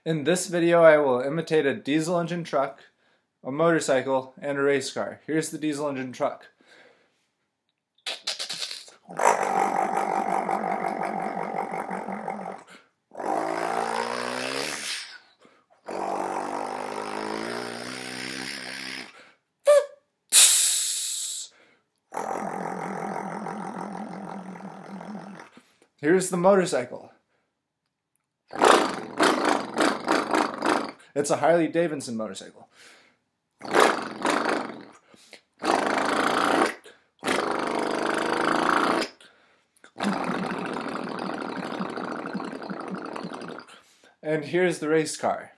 In this video, I will imitate a diesel engine truck, a motorcycle, and a race car. Here's the diesel engine truck. Here's the motorcycle. It's a Harley Davidson motorcycle. And here's the race car.